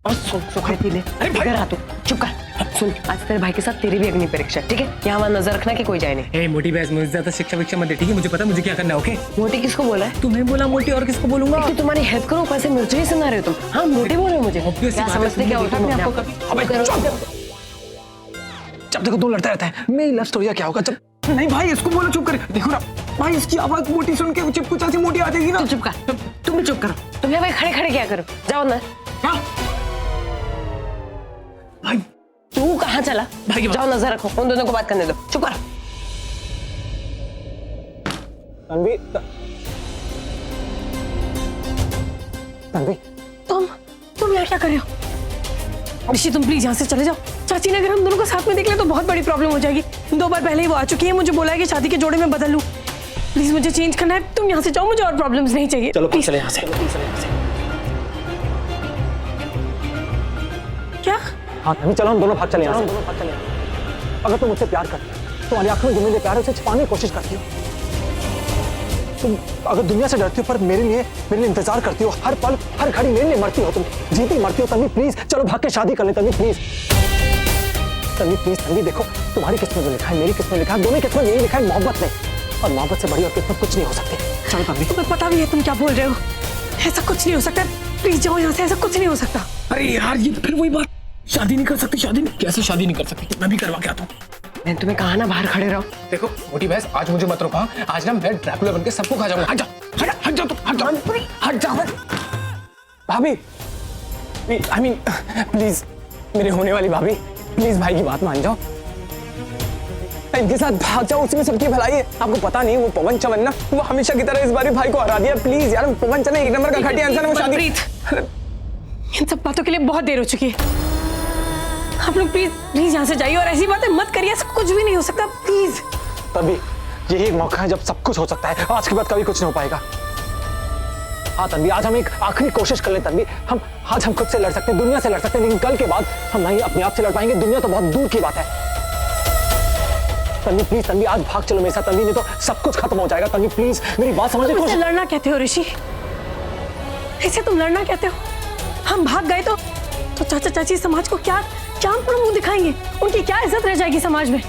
और सुन ले, अरे भाई! इधर आ तू, चुप कर। सुन, आज तेरे भाई के साथ तेरी भी अग्नि परीक्षा, ठीक है? यहाँ वहाँ नजर रखना कि कोई जाए नहीं। ए मोटी बहस, मुझे ज्यादा शिक्षा विक्षा मत दे, ठीक है? मुझे पता मुझे क्या करना है, ओके? मोटी किसको बोला है? तुम्हें बोला मोटी, और किसको बोलूंगा? कि तुम्हारी हेल्प करो, ऊपर से मिर्ची सुना रहे हो तुम। हाँ, मोटी बोल रहे हो मुझे। Obvious सी क्या बात है, समझते क्या तुमने होता है देखा आपको? नहीं, अबे जब देखो दो लड़ता रहता है, मेरी लव स्टोरी का क्या होगा जब? नहीं भाई, इसको बोलो चुप कर। देखो ना भाई, इसकी आवाज मोटी सुन के चिपकू चाची मोटी आ जाएगी ना। तू चुप कर, तुम भी चुप करो। तुम यहाँ भाई खड़े खड़े क्या करो? जाओ ना। हाँ भाई, तू कहाँ चला? भाई जाओ, नजर रखो, उन दोनों को बात करने दो। चुप कर। तन्वी, तन्वी, तुम यहाँ क्या कर रहे हो? ऋषि, तुम प्लीज यहाँ से चले जाओ। चाची ने अगर हम दोनों को साथ में देख लिया तो बहुत बड़ी प्रॉब्लम हो जाएगी। 2 बार पहले ही वो आ चुकी है, मुझे बोला है कि शादी के जोड़े में बदल लूं। प्लीज मुझे चेंज करना है, तुम यहाँ से जाओ, मुझे और प्रॉब्लम्स नहीं चाहिए। चलो प्लीज। चले यहाँ से। क्या? हाँ तन्वी, चलो हम दोनों भाग चले यहाँ से। अगर तुम मुझसे प्यार करती हो, तुम्हारी आंखों में जो मुझे प्यार है उसे छिपाने की कोशिश करती हो। तुम अगर दुनिया से डरती हो पर मेरे लिए इंतजार करती हो, हर पल हर घड़ी मेरे लिए मरती हो, तुम जीती मरती हो। तन्वी प्लीज, चलो भाग के शादी कर ले। Tanvi please, Tanvi please. तन्वी देखो, तुम्हारी किस्मत में लिखा है, मेरी किस्मत में लिखा है, दोनों किस्मत यही लिखा है, मोहब्बत में। और मोहब्बत से बड़ी और किस्मत कुछ नहीं हो सकती। चलो तन्वी। तुम्हें पता भी है तुम क्या बोल रहे हो? ऐसा कुछ नहीं हो सकता। प्लीज जाओ यहाँ से, ऐसा कुछ नहीं हो सकता। अरे यार, ये फिर वही बात, शादी नहीं कर सकती। शादी नहीं, कैसे शादी नहीं कर सकती? मैं भी करवा के आता हूँ। मैंने तुम्हें कहा ना बाहर खड़े रहो। देखो मोटी बहस, आज मुझे मत रोका। आज ना मैं ड्रैकुला बनके सबको खा जाऊंगा। हट जा, हट जा, हट जा, हट जा। भाभी, आई मीन प्लीज, मेरे होने वाली भाभी, प्लीज भाई की बात मान जाओ, इनके साथ भाग जाओ, उसी में सबकी भलाई है। आपको पता नहीं, वो पवन चवन ना, वो हमेशा की तरह इस बार भाई को हरा दिया। प्लीज यार, पवन चवन एक नंबर का घटिया इंसान है। वो शादी, इन सब बातों के लिए बहुत देर हो चुकी है। आप लोग प्लीज यहाँ से जाइए और ऐसी बातें मत करिए। ऐसा कुछ भी नहीं हो सकता, प्लीज। तभी यही एक मौका है जब सब कुछ हो सकता है। आज के बाद कभी कुछ नहीं हो पाएगा। हाँ तन्वी, आज हम एक आखिरी कोशिश कर ले तन्वी। आज हम खुद से लड़ सकते हैं, दुनिया से लड़ सकते हैं, लेकिन कल के बाद हम नहीं अपने आप से लड़ पाएंगे। दुनिया तो बहुत दूर की बात है। तन्वी प्लीज, तन्वी आज भाग चलो मेरे साथ। तन्वी, नहीं तो सब कुछ खत्म हो जाएगा। तन्वी प्लीज, मेरी बात समझने की कोशिश। लड़ना कहते हो ऋषि? ऐसे तुम लड़ना कहते हो? हम भाग गए तो चाचा चाची समाज को क्या मुंह दिखाएंगे? उनकी क्या इज्जत रह जाएगी समाज में?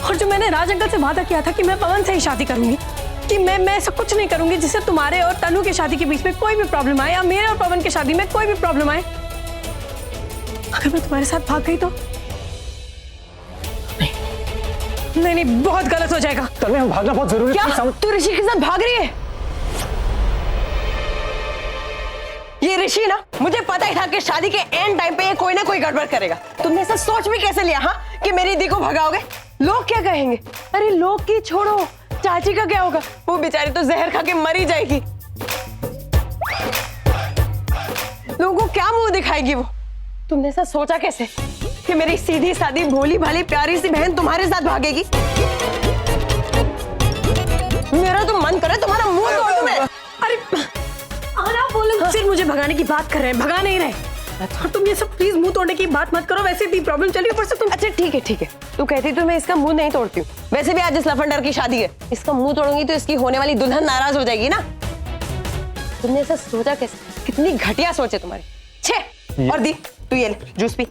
और जो मैंने राज अंकल से वादा किया था कि मैं पवन से ही शादी करूंगी, कि मैं ऐसा कुछ नहीं करूंगी जिससे तुम्हारे और तनु की शादी के बीच में कोई भी प्रॉब्लम आए, या मेरे और पवन की शादी में कोई भी प्रॉब्लम आए। अगर मैं तुम्हारे साथ भाग गई तो नहीं, बहुत गलत हो जाएगा। तन्वी, हम भागना बहुत जरूरी है। क्या तू ऋषि के साथ भाग रही है? ये ऋषि ना, मुझे पता ही था कि शादी के एंड टाइम पे ये कोई ना कोई गड़बड़ करेगा। तुमने ऐसा सोच भी कैसे लिया हाँ, कि मेरी दी को भगाओगे? लोग क्या कहेंगे? अरे लोग की छोड़ो, चाची का क्या होगा? वो बेचारी तो जहर खा के मरी जाएगी। लोगों को क्या मुंह दिखाएगी वो? तुमने ऐसा सोचा कैसे कि मेरी सीधी सादी भोली भाली प्यारी सी बहन तुम्हारे साथ भागेगी? मेरा तो मन करे तुम्हारा मुंह तोड़ दूं मैं। अरे बोलो, सिर्फ मुझे भगाने की बात कर रहे हैं, भगा नहीं रहे। अच्छा तुम ये सब प्लीज मुंह तोड़ने की बात मत करो। वैसे इतनी प्रॉब्लम चली ऊपर से तुम। अच्छा ठीक है, तू कहती तो मैं इसका मुंह नहीं तोड़ती हूँ। वैसे भी आज इस लफंडर की शादी है, इसका मुंह तोड़ूंगी तो इसकी होने वाली दुल्हन नाराज हो जाएगी ना। तुमने ऐसा सोचा कैसे? कितनी घटिया सोच है तुम्हारी। छे, और दी तू ये ले जूस पी,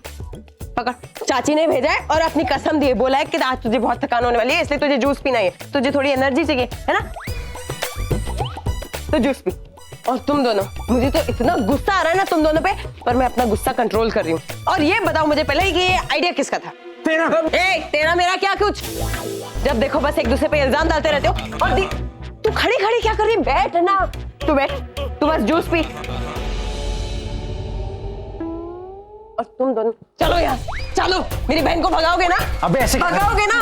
पकड़। चाची ने भेजा है और अपनी कसम दी है, बोला है कि आज तुझे बहुत थकान होने वाली है, इसलिए तुझे जूस पीना है, तुझे थोड़ी एनर्जी चाहिए है ना, तो जूस पी। और तुम दोनों, मुझे तो इतना गुस्सा आ रहा है ना तुम दोनों पे, पर मैं अपना गुस्सा कंट्रोल कर रही हूँ। और ये बताओ मुझे पहले कि ये आइडिया किसका था? तेरा मेरा क्या कुछ? जब देखो बस एक दूसरे पे इल्जाम डालते रहते हो। और तू खड़ी खड़ी क्या कर रही? बैठ ना, तू बैठ, तू बस जूस पी। और तुम दोनों चलो यहाँ, चलो। मेरी बहन को भगाओगे ना? अबे ऐसे भगाओगे ना?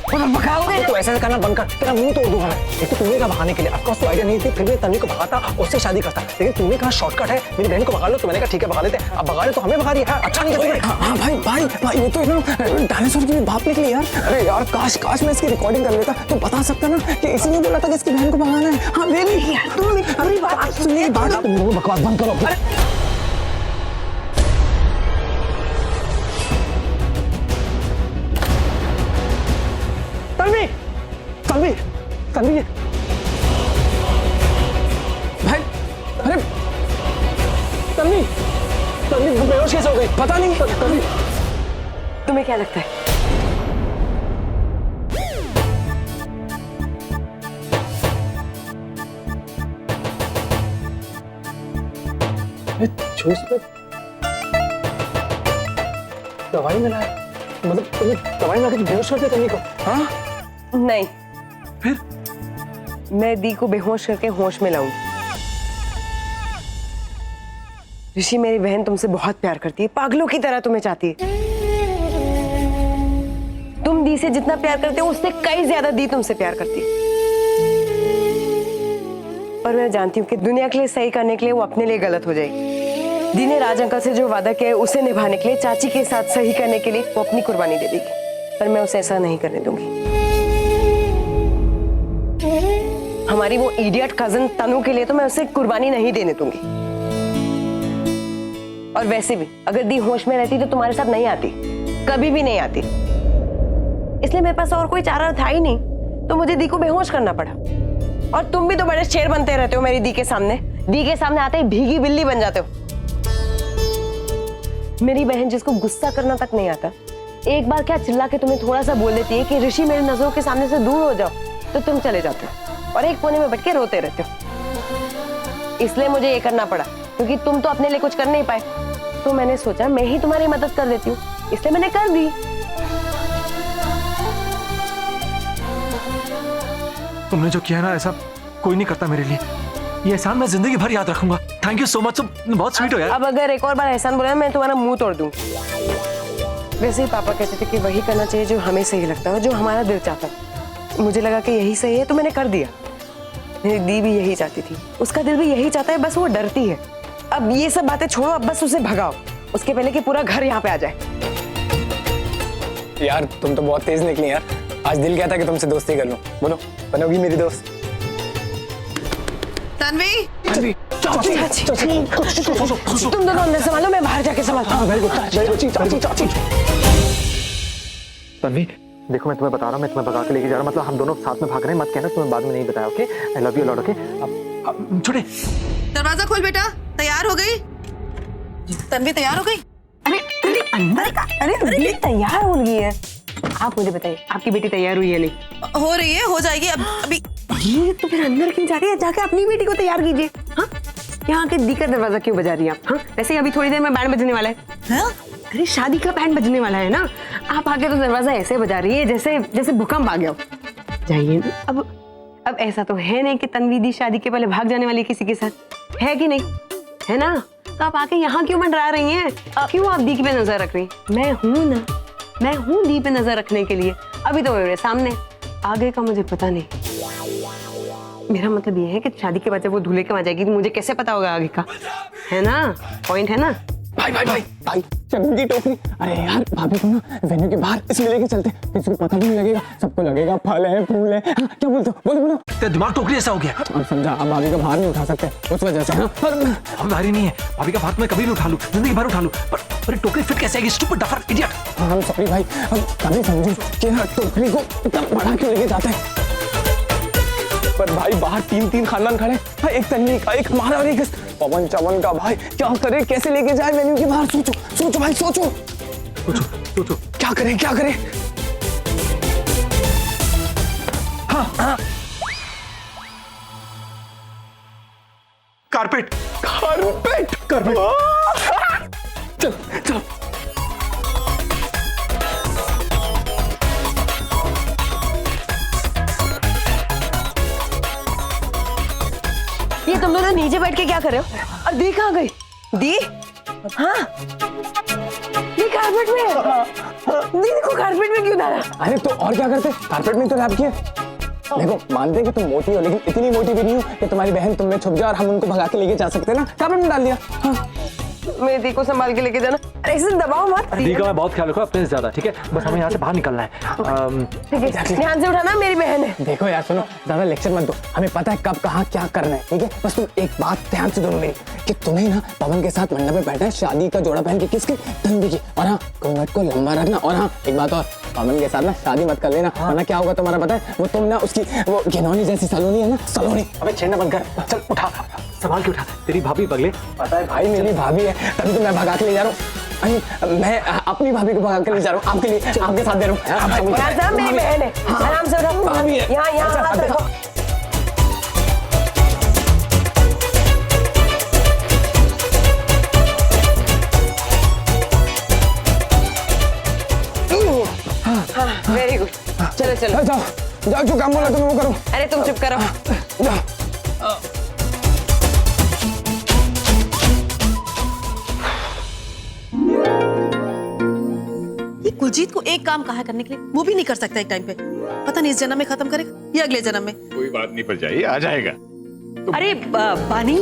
भगाओगे तो ऐसा करना बंद कर, तेरा मुंह तोड़ दूंगा मैं। एक तो तूने कहा भगाने के लिए, आपका आइडिया नहीं थी, फिर भी तन्वी को भगाता, उससे शादी करता। लेकिन तूने कहा शॉर्टकट है, मेरी बहन को भगा लो, तो मैंने कहा ठीक है भगा लेते। अब भगा ले तो हमें भगा रही है, अच्छा नहीं करते। हाँ भाई, ये तो एकदम डायनासोर की बात निकली यार। अरे यार, काश मैं इसकी रिकॉर्डिंग कर लेता तो बता सकता ना कि इसीलिए बोला था कि इसकी बहन को भगाना है। हाँ बेबी, तुम बात सुनिए, बात बकवास बंद करो। तन्वी भाई, अरे तन्वी, तन्वी बेहोश कैसे हो गई? पता नहीं। तन्वी तुम्हें क्या लगता है? जूस में दवाई मिला है, मतलब तुम्हें दवाई मिला के बेहोश कर दिया तन्वी को? हाँ नहीं, फिर मैं दी को बेहोश करके होश में लाऊंगी। ऋषि, मेरी बहन तुमसे बहुत प्यार करती है, पागलों की तरह तुम्हें चाहती है। तुम दी से जितना प्यार करते हो उससे कई ज्यादा दी तुमसे प्यार करती है। पर मैं जानती हूँ कि दुनिया के लिए सही करने के लिए वो अपने लिए गलत हो जाएगी। दी ने राज अंकल से जो वादा किया है उसे निभाने के लिए, चाची के साथ सही करने के लिए वो अपनी कुर्बानी दे देगी, पर मैं उसे ऐसा नहीं करने दूंगी। हमारी वो इडियट कजन तनु के लिए तो मैं उसे कुर्बानी नहीं देने दूंगी। और वैसे भी अगर दी होश में रहती तो तुम्हारे साथ नहीं आती, कभी भी नहीं आती। इसलिए मेरे पास और कोई चारा था ही नहीं, तो मुझे दी को बेहोश करना पड़ा। और तुम भी तो बड़े शेर बनते रहते हो मेरी दी के सामने। दी के सामने आते ही भीगी बिल्ली बन जाते हो। मेरी बहन जिसको गुस्सा करना तक नहीं आता, एक बार क्या चिल्ला के तुम्हें थोड़ा सा बोल देती है कि ऋषि मेरी नजरों के सामने से दूर हो जाओ, तो तुम चले जाते हो और एक कोने में बैठ के रोते रहते हो। इसलिए मुझे ये करना पड़ा, क्योंकि तुम तो अपने लिए कुछ कर नहीं पाए। तो मैंने सोचा मैं ही तुम्हारी मदद कर देती हूँ, इसलिए मैंने कर दी। तुमने जो किया ना, ऐसा कोई नहीं करता मेरे लिए। ये एहसान मैं जिंदगी भर याद रखूंगा। थैंक यू सो मच, बहुत स्वीट हो यार। अब अगर एक और बार एहसान बोला मैं तुम्हारा मुंह तोड़ दूं। वैसे ही पापा कहते थे कि वही करना चाहिए जो हमें सही लगता है, जो हमारा दिल चाहता है। मुझे लगा कि यही सही है तो मैंने कर दिया। मेरी दी भी यही चाहती थी, उसका दिल भी यही चाहता है, बस वो डरती है। अब ये सब बातें छोड़ो, अब बस उसे भगाओ, उसके पहले कि पूरा घर यहाँ पे आ जाए। यार तुम तो बहुत तेज निकली यार। आज दिल कहता कि तुमसे दोस्ती कर लूं। बोलो, बनोगी मेरी दोस्त? तन्वी, तुम दोनों अंदर संभालो, मैं बाहर जाके संभालता हूँ। तन्वी देखो, मैं तुम्हें बता रहा हूँ, मैं तुम्हें भगा के लेके जा रहा हूँ। मतलब हम दोनों साथ में भाग रहे हैं, मत कहना तुम्हें बाद में नहीं बताया। Okay, I love you lot. Okay, अब छोड़े। दरवाजा खोल बेटा। तैयार हो गई? तन्वी तैयार हो गई? अरे अंदर का, अरे तैयार हो गई है। आप मुझे बताइए, आपकी बेटी तैयार हुई है? नहीं हो रही है, हो जाएगी अभी। ये तो फिर अंदर क्यों जा रही है? जाके अपनी बेटी को तैयार कीजिए। हाँ, यहाँ के दी का दरवाजा क्यों बजा रही है आप? हाँ, वैसे ही अभी थोड़ी देर में बैंड बजने वाला है। हाँ? अरे शादी का बैंड बजने वाला है ना, आप आके तो दरवाजा ऐसे बजा रही है जैसे जैसे भूकंप आ गया हो। जाइए ना। अब ऐसा तो है नहीं कि तन्वी दी शादी के पहले भाग जाने वाली किसी के साथ, है कि नहीं? है ना? तो आप आके यहाँ क्यों मंडरा रही हैं? क्यों आप दी पे नजर रख रही हैं? मैं हूँ ना, मैं हूँ दी पे नजर रखने के लिए। अभी तो मेरे सामने, आगे का मुझे पता नहीं। मेरा मतलब ये है कि शादी के बाद जब वो दूल्हे के वहां जाएगी तो मुझे कैसे पता होगा आगे का? है ना? पॉइंट है ना? भाई भाई भाई भाई, चंदन की टोकरी। अरे यार भाभी को ना वेन्यू के बाहर इसमें लेके चलते, किसी को पता भी नहीं लगेगा, सबको लगेगा फल है फूल है। हाँ, क्या बोलते हो? बोलो बोलो। तेरा दिमाग टोकरी ऐसा हो गया। अब समझा, अब भाभी का भार नहीं उठा सकते उस वजह से। हाँ, हम भारी नहीं है, भाभी का भार मैं कभी भी उठा लूं, जिंदगी भर उठा लूं, पर टोकरी फिट कैसे आएगी? Stupid duffer idiot. हाँ सॉरी भाई, अब कभी समझू कि हाँ टोकरी को इतना बड़ा क्यों लेके जाते हैं। पर भाई बाहर तीन खानदान खड़े, हाँ, एक तन्वी का, एक हमारा और एक पवन चवन का। भाई क्या करे, कैसे लेके जाए वेन्यू के बाहर? सोचो सोचो भाई, सोचो सोचो क्या करें क्या करें। हाँ, कारपेट। चल चलो। ये तुम दोनों नीचे बैठ के क्या कर रहे हो? और दी कहाँ गई? दी? हाँ, दी कारपेट में है। दी को कारपेट में क्यों डाला? अरे तो और क्या करते, कारपेट में तो लैप किए। देखो मानते कि तुम मोटी हो, लेकिन इतनी मोटी भी नहीं हो कि तुम्हारी बहन तुम में छुप जाए और हम उनको भगा के लेके जा सकते ना। कारपेट में डाल दिया। हाँ। मेरी दी को संभाल के लेके जाना, ऐसे दबाओ मत। दी का मैं बहुत ख्याल रखूंगा, अपने से ज्यादा, ठीक है? बस हमें यहाँ से बाहर निकलना है। ठीक है, ध्यान से उठाना, मेरी बहन है। देखो यार सुनो, ज्यादा लेक्चर मत दो, हमें पता है कब कहाँ क्या करना है, ठीक है? बस तुम एक बात ध्यान से दोनों मेरी, कि तुम्हें ना पवन के साथ मंडप में बैठा है, शादी का जोड़ा पहन के। किसके? तन्वी की। और हाँ, घूंघट को लंबा रखना। और हाँ, एक बात और, पवन के साथ ना शादी मत कर लेना, वरना क्या होगा तुम्हारा पता है? वो तुम ना उसकी वो घिनौनी जैसी सलोनी है ना, सलोनी। अबे छेड़ना बंद कर, चल उठा। संभाल के उठा, तेरी भाभी बगले। पता है भाई, मेरी भाभी है, तभी तो मैं भगा के ले जा रहा हूँ। मैं अपनी भाभी को भगा के ले जा रहा हूँ, आपके लिए, आपके साथ दे रहा हूँ। आराम मेरी बहन है, आराम से रखो। भाभी है। यहाँ यहाँ हाथ रखो। वेरी गुड, चलो चलो। जाओ जाओ, जो काम बोला तुम्हें वो करो। अरे तुम चुप करो। जाओ। ये कुलजीत को एक काम कहा करने के लिए, वो भी नहीं कर सकता एक टाइम पे। पता नहीं इस जन्म में खत्म करेगा या अगले जन्म में। कोई बात नहीं भरजाई, आ जाएगा। अरे बानी,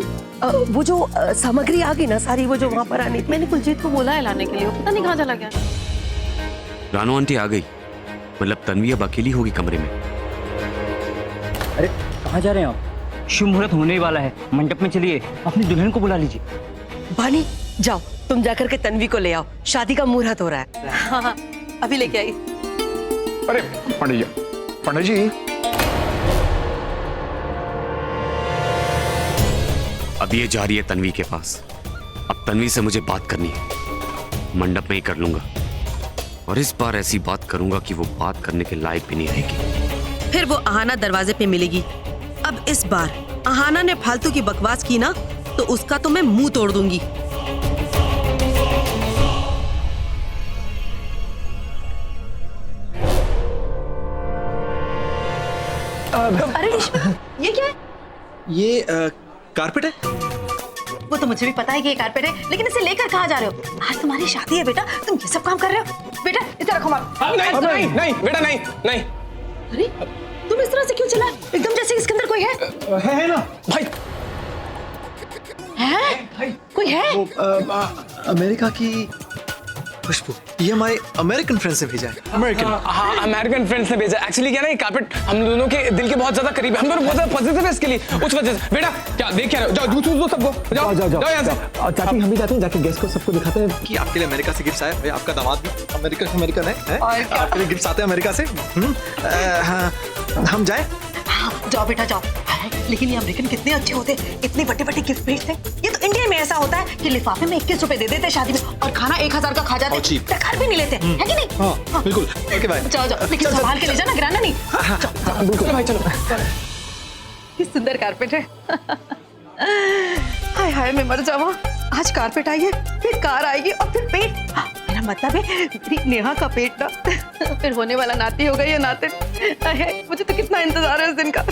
वो जो सामग्री आ गई ना सारी, वो जो वहाँ पर आनी थी। मैंने कुलजीत को बोला है लाने के लिए, वो पता नहीं कहाँ चला गया। रानू आंटी आ गई, मतलब तन्वी अब अकेली होगी कमरे में। अरे कहाँ जा रहे हैं आप? शुभ मुहूर्त होने ही वाला है, मंडप में चलिए, अपनी दुल्हन को बुला लीजिए। बानी जाओ, तुम जाकर के तन्वी को ले आओ, शादी का मुहूर्त हो रहा है। हाँ हाँ, अभी लेके आई। अरे पंडित जी, पंडित जी, अब ये जा रही है तन्वी के पास। अब तन्वी से मुझे बात करनी है, मंडप में ही कर लूंगा। और इस बार ऐसी बात करूंगा कि वो बात करने के लायक भी नहीं रहेगी। फिर वो आहाना दरवाजे पे मिलेगी। अब इस बार आहाना ने फालतू की बकवास की ना, तो उसका तो मैं मुंह तोड़ दूंगी। अरे ये क्या है? ये कारपेट है। वो तो मुझे भी पता है कि ये कारपेट है, लेकिन इसे लेकर कहाँ जा रहे हो? आज तुम्हारी शादी है बेटा, तुम ये सब काम कर रहे हो? बेटा इसे रखो मत। नहीं नहीं बेटा, नहीं नहीं। अरे तुम इस तरह से क्यों चला? एकदम जैसे इसके अंदर कोई है। है ना भाई, है? कोई है? अमेरिका की खुशबू, ये हमारे अमेरिकन फ्रेंड से भेजा है। अमेरिकन। हाँ, अमेरिकन फ्रेंड से भेजा। एक्चुअली क्या ना, ये कारपेट हम दोनों के दिल के बहुत ज्यादा करीब है, हम दोनों बहुत ज्यादा पॉजिटिव है इसके लिए, उस वजह से। बेटा क्या देख क्या रहे हो? जाओ जूस दो सबको, जाओ जाओ जाओ यहाँ से। चाची हम भी जाते हैं, जाके गेस्ट को सबको दिखाते हैं। कि आपके लिए अमेरिका से गिफ्ट आए। भाई आपका दामाद भी अमेरिकन है? आपके लिए गिफ्ट आते हैं अमेरिका से। हाँ, हम जाए? हाँ, जाओ बेटा जाओ। लेकिन ये अमेरिकन कितने अच्छे होते हैं, इतने बड़े बड़े गिफ्ट भेजते हैं। ये तो इंडिया में ऐसा होता है कि लिफाफे में 21 रुपए दे देते हैं शादी में, और खाना 1000 का खा जाते हैं, टकार भी नहीं लेते, है कि नहीं? हाँ बिल्कुल। Okay bye. जाओ जाओ, लेकिन संभाल के ले जाना, गिराना नहीं। बिल्कुल भाई, चलो। किस सुंदर कारपेट है। हाय हाय, मैं मर जाऊँ। आज कारपेट आई है, फिर कार आएगी, और फिर पेट। मेरा मतलब है मेरी नेहा का पेट ना। फिर होने वाला नाती होगा या नातिन। मुझे तो कितना इंतजार है इस दिन का।